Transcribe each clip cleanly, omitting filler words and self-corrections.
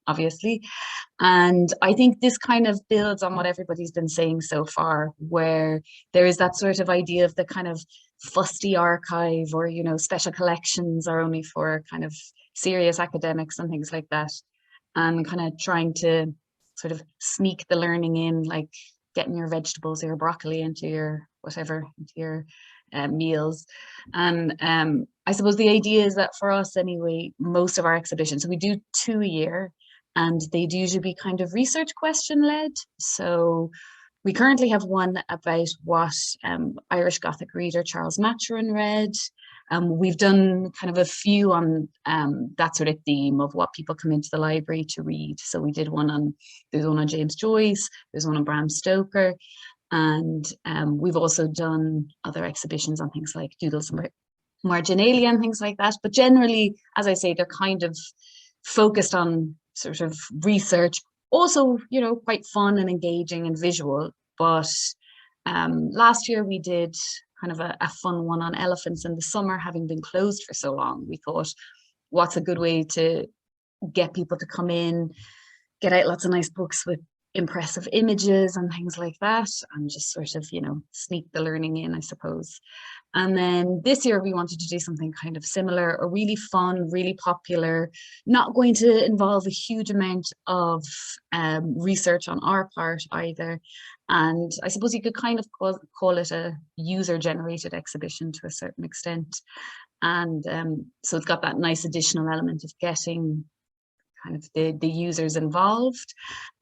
obviously. And I think this kind of builds on what everybody's been saying so far, where there is that sort of idea of the kind of fusty archive, or, you know, special collections are only for kind of serious academics and things like that. And kind of trying to sort of sneak the learning in, like getting your vegetables or your broccoli into your whatever, into your meals. And I suppose the idea is that for us anyway, most of our exhibitions, so we do 2 a year, and they'd usually be kind of research question led. So we currently have one about what Irish Gothic reader Charles Maturin read. We've done kind of a few on that sort of theme of what people come into the library to read. So we did one on, there's one on James Joyce, there's one on Bram Stoker, and we've also done other exhibitions on things like doodles and marginalia and things like that. But generally, as I say, they're kind of focused on sort of research, also, you know, quite fun and engaging and visual. But last year we did kind of a fun one on elephants in the summer, having been closed for so long. We thought, what's a good way to get people to come in, get out lots of nice books with impressive images and things like that, and just sort of, you know, sneak the learning in, I suppose. And then this year we wanted to do something kind of similar, a really fun, really popular, not going to involve a huge amount of research on our part either. And I suppose you could kind of call it a user-generated exhibition to a certain extent. And so it's got that nice additional element of getting kind of the users involved.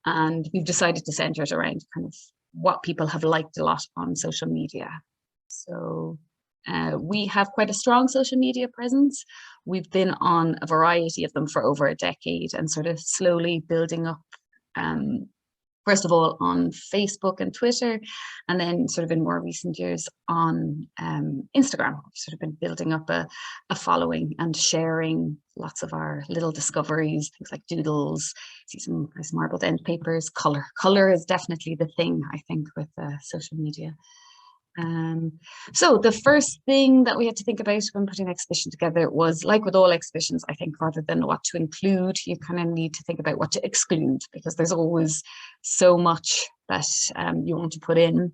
And we've decided to center it around kind of what people have liked a lot on social media. So we have quite a strong social media presence. We've been on a variety of them for over a decade, and sort of slowly building up, first of all on Facebook and Twitter, and then sort of in more recent years on Instagram. We've sort of been building up a following and sharing lots of our little discoveries, things like doodles, see some nice marbled end papers, color. Color is definitely the thing, I think, with social media. So the first thing that we had to think about when putting an exhibition together was, like with all exhibitions, I think, rather than what to include, you kind of need to think about what to exclude, because there's always so much that you want to put in.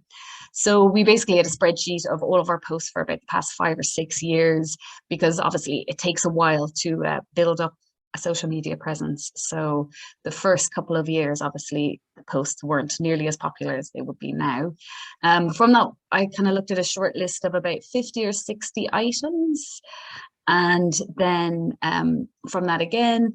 So we basically had a spreadsheet of all of our posts for about the past 5 or 6 years, because obviously it takes a while to build up a social media presence. So the first couple of years, obviously, the posts weren't nearly as popular as they would be now. From that, I kind of looked at a short list of about 50 or 60 items. And then from that again,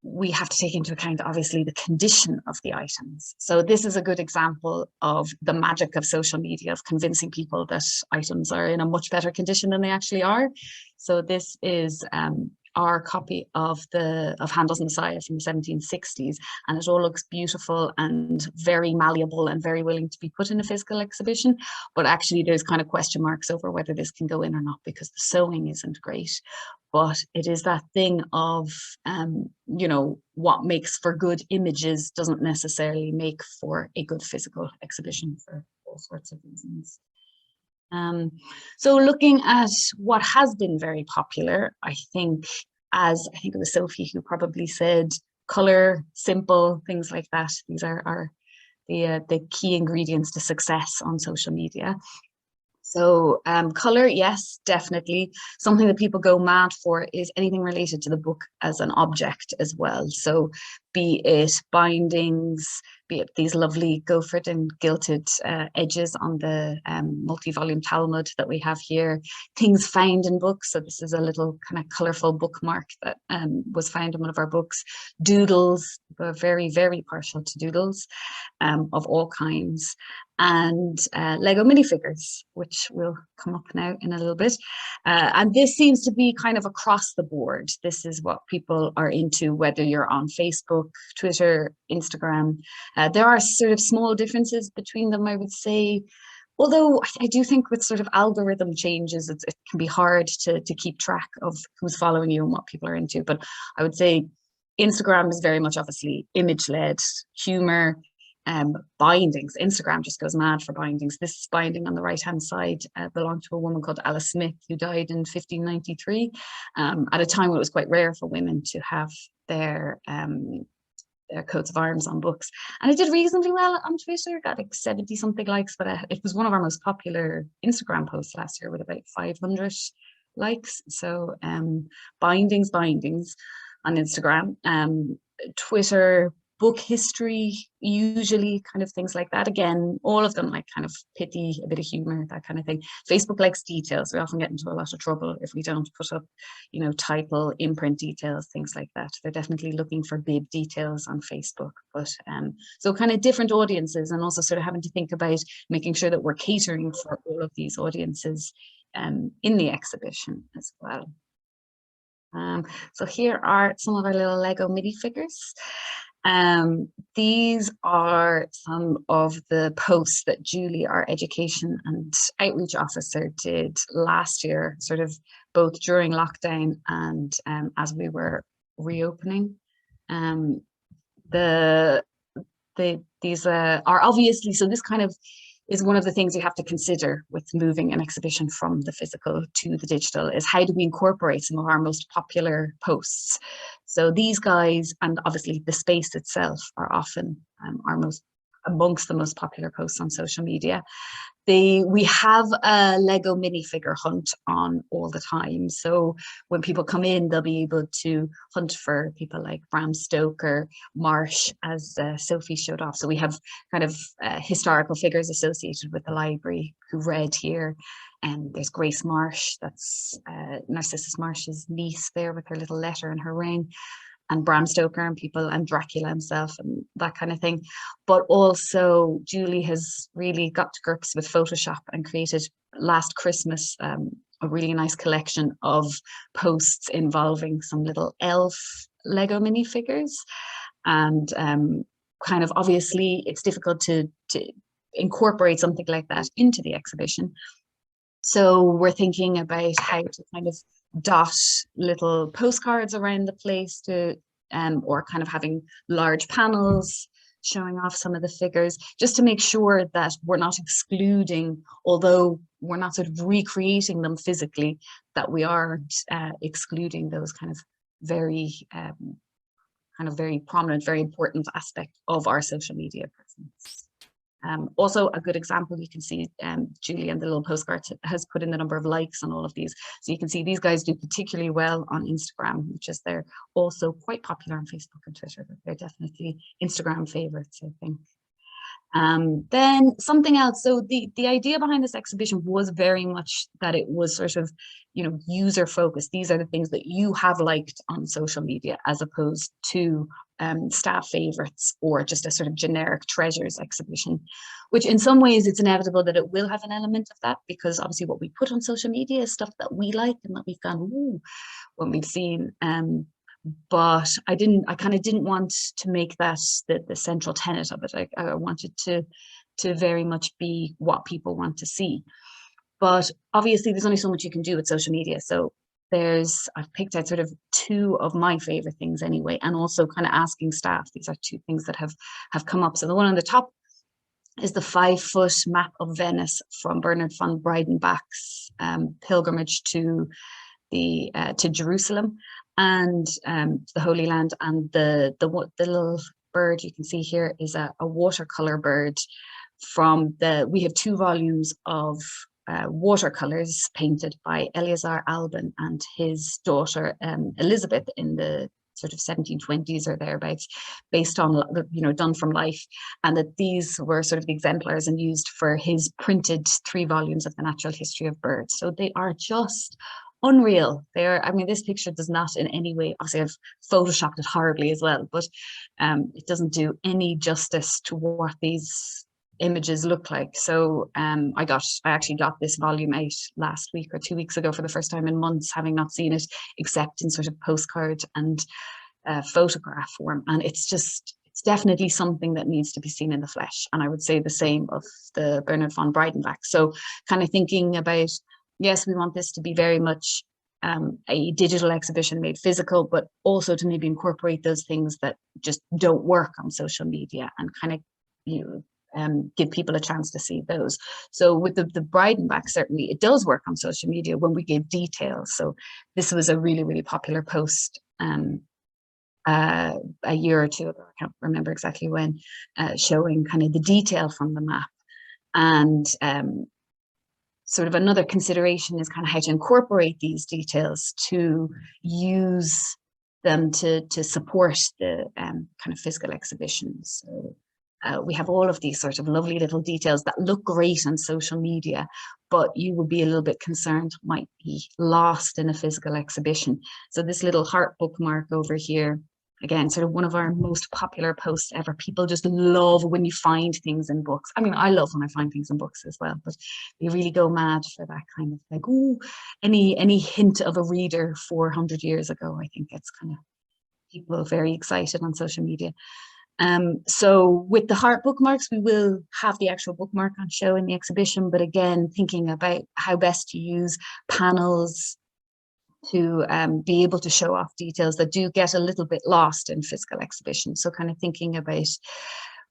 we have to take into account, obviously, the condition of the items. So this is a good example of the magic of social media, of convincing people that items are in a much better condition than they actually are. So this is our copy of Handel's Messiah from the 1760s, and it all looks beautiful and very malleable and very willing to be put in a physical exhibition. But actually there's kind of question marks over whether this can go in or not, because the sewing isn't great. But it is that thing of, you know, what makes for good images doesn't necessarily make for a good physical exhibition for all sorts of reasons. So looking at what has been very popular, I think it was Sophie who probably said color, simple, things like that. These are the key ingredients to success on social media. So color, yes, definitely. Something that people go mad for is anything related to the book as an object as well. So be it bindings, be it these lovely gophered and gilded edges on the multi-volume Talmud that we have here, things found in books. So this is a little kind of colorful bookmark that was found in one of our books. Doodles, we're very, very partial to doodles of all kinds. And Lego minifigures, which will come up now in a little bit. And this seems to be kind of across the board. This is what people are into, whether you're on Facebook, Twitter, Instagram. There are sort of small differences between them, I would say. Although I do think with sort of algorithm changes, it can be hard to keep track of who's following you and what people are into. But I would say Instagram is very much obviously image-led, humor, bindings. Instagram just goes mad for bindings. This binding on the right hand side belonged to a woman called Alice Smith, who died in 1593 at a time when it was quite rare for women to have their coats of arms on books. And it did reasonably well on Twitter, got like 70 something likes, but it was one of our most popular Instagram posts last year with about 500 likes. So bindings on Instagram, Twitter, book history, usually kind of things like that. Again, all of them like kind of pithy, a bit of humor, that kind of thing. Facebook likes details. We often get into a lot of trouble if we don't put up, you know, title, imprint details, things like that. They're definitely looking for bib details on Facebook. But so kind of different audiences, and also sort of having to think about making sure that we're catering for all of these audiences in the exhibition as well. So here are some of our little Lego mini figures. These are some of the posts that Julie, our education and outreach officer, did last year, sort of both during lockdown and as we were reopening. These are obviously, so this kind of is one of the things you have to consider with moving an exhibition from the physical to the digital, is how do we incorporate some of our most popular posts. So these guys, and obviously the space itself, are often amongst the most popular posts on social media. We have a Lego minifigure hunt on all the time. So when people come in, they'll be able to hunt for people like Bram Stoker, Marsh, as Sophie showed off. So we have kind of historical figures associated with the library who read here. And there's Grace Marsh, that's Narcissus Marsh's niece there with her little letter and her ring, and Bram Stoker and people, and Dracula himself and that kind of thing. But also Julie has really got to grips with Photoshop and created last Christmas a really nice collection of posts involving some little elf Lego minifigures. And kind of obviously it's difficult to incorporate something like that into the exhibition. So we're thinking about how to kind of dot little postcards around the place to, or kind of having large panels showing off some of the figures, just to make sure that we're not excluding, although we're not sort of recreating them physically, that we aren't excluding those kind of very prominent, very important aspect of our social media presence. Also a good example, you can see Julie and the little postcard has put in the number of likes on all of these. So you can see these guys do particularly well on Instagram, which is they're also quite popular on Facebook and Twitter, but they're definitely Instagram favorites, I think. Then something else. So the idea behind this exhibition was very much that it was sort of, you know, user focused. These are the things that you have liked on social media, as opposed to staff favorites or just a sort of generic treasures exhibition, which in some ways it's inevitable that it will have an element of that, because obviously what we put on social media is stuff that we like and that we've gone, ooh, when we've seen. But I kind of didn't want to make that the central tenet of it. I wanted to very much be what people want to see. But obviously there's only so much you can do with social media. So I've picked out sort of two of my favorite things anyway, and also kind of asking staff. These are two things that have come up. So the one on the top is the 5-foot map of Venice from Bernard von Breidenbach's pilgrimage to Jerusalem and the Holy Land. And the little bird you can see here is a watercolor bird from we have 2 volumes of watercolors painted by Eleazar Albin and his daughter Elizabeth in the sort of 1720s or thereabouts, based on, you know, done from life, and that these were sort of the exemplars and used for his printed 3 volumes of the natural history of birds. So they are just unreal. I mean, this picture does not in any way, obviously I've photoshopped it horribly as well, but it doesn't do any justice to what these images look like. So I actually got this volume out last week or 2 weeks ago for the first time in months, having not seen it except in sort of postcard and photograph form. And it's definitely something that needs to be seen in the flesh. And I would say the same of the Bernard von Breidenbach. So kind of thinking about, yes, we want this to be very much a digital exhibition made physical, but also to maybe incorporate those things that just don't work on social media and kind of, you know, give people a chance to see those. So with the Breidenbach, certainly it does work on social media when we give details. So this was a really, really popular post a year or two ago, I can't remember exactly when, showing kind of the detail from the map. And sort of another consideration is kind of how to incorporate these details to use them to support the kind of physical exhibitions. So we have all of these sort of lovely little details that look great on social media, but you would be a little bit concerned might be lost in a physical exhibition. So this little heart bookmark over here, again, sort of one of our most popular posts ever. People just love when you find things in books. I mean, I love when I find things in books as well, but you really go mad for that kind of like, ooh, any hint of a reader 400 years ago. I think it's kind of people very excited on social media. So with the heart bookmarks, we will have the actual bookmark on show in the exhibition, but again, thinking about how best to use panels to be able to show off details that do get a little bit lost in physical exhibitions. So kind of thinking about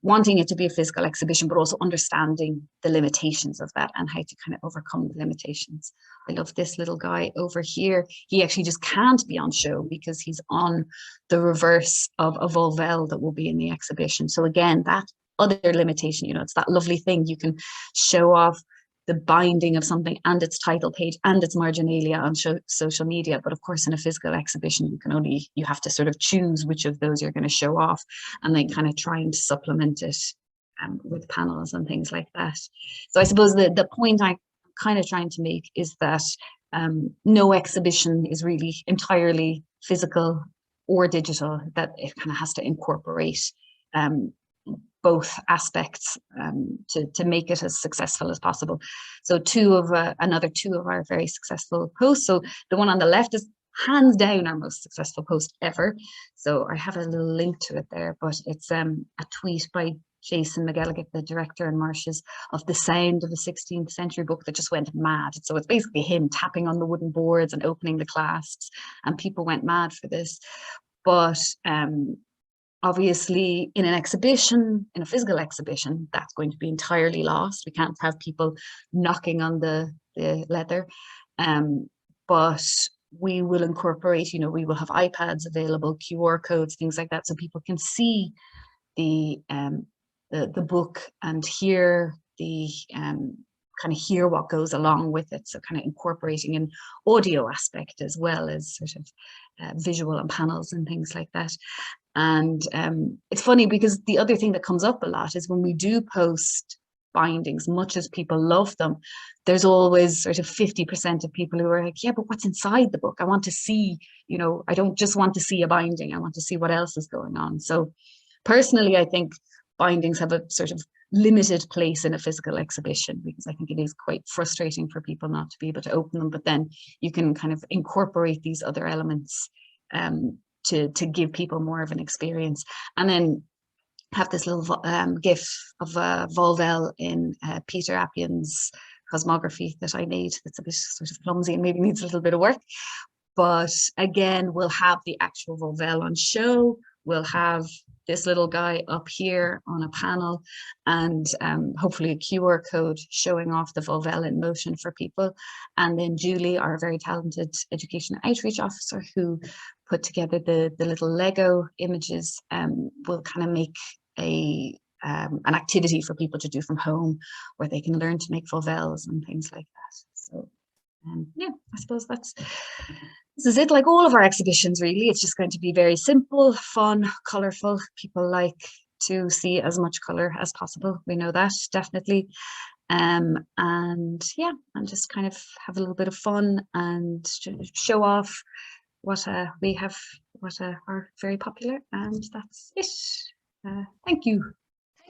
wanting it to be a physical exhibition, but also understanding the limitations of that and how to kind of overcome the limitations. I love this little guy over here. He actually just can't be on show because he's on the reverse of a Volvel that will be in the exhibition. So again, that other limitation, you know, it's that lovely thing. You can show off the binding of something and its title page and its marginalia on social media. But of course, in a physical exhibition, you have to sort of choose which of those you're going to show off and then kind of trying to supplement it with panels and things like that. So I suppose the point I'm kind of trying to make is that no exhibition is really entirely physical or digital, that it kind of has to incorporate both aspects to make it as successful as possible. So another two of our very successful posts. So the one on the left is hands down our most successful post ever. So I have a little link to it there, but it's a tweet by Jason McElligott, the director in Marsh's, of The Sound of a 16th Century Book that just went mad. So it's basically him tapping on the wooden boards and opening the clasps, and people went mad for this. But obviously, in an exhibition, in a physical exhibition, that's going to be entirely lost. We can't have people knocking on the leather, but we will incorporate, you know, we will have iPads available, QR codes, things like that, so people can see the book and hear the kind of hear what goes along with it. So kind of incorporating an audio aspect as well as sort of visual and panels and things like that. And it's funny because the other thing that comes up a lot is when we do post bindings, much as people love them, there's always sort of 50% of people who are like, yeah, but what's inside the book? I want to see, you know, I don't just want to see a binding, I want to see what else is going on. So personally, I think bindings have a sort of limited place in a physical exhibition, because I think it is quite frustrating for people not to be able to open them, but then you can kind of incorporate these other elements to give people more of an experience. And then have this little gif of Volvel in Peter Appian's cosmography that I made. That's a bit sort of clumsy and maybe needs a little bit of work. But again, we'll have the actual Volvel on show. We'll have this little guy up here on a panel, and hopefully a QR code showing off the Volvel in motion for people. And then Julie, our very talented education outreach officer, who put together the little Lego images, will kind of make an activity for people to do from home, where they can learn to make Volvels and things like that. So yeah, I suppose this is it. Like all of our exhibitions, really, it's just going to be very simple, fun, colorful. People like to see as much color as possible. We know that, definitely. And yeah, and just kind of have a little bit of fun and show off what we have, what are very popular. And that's it. Thank you.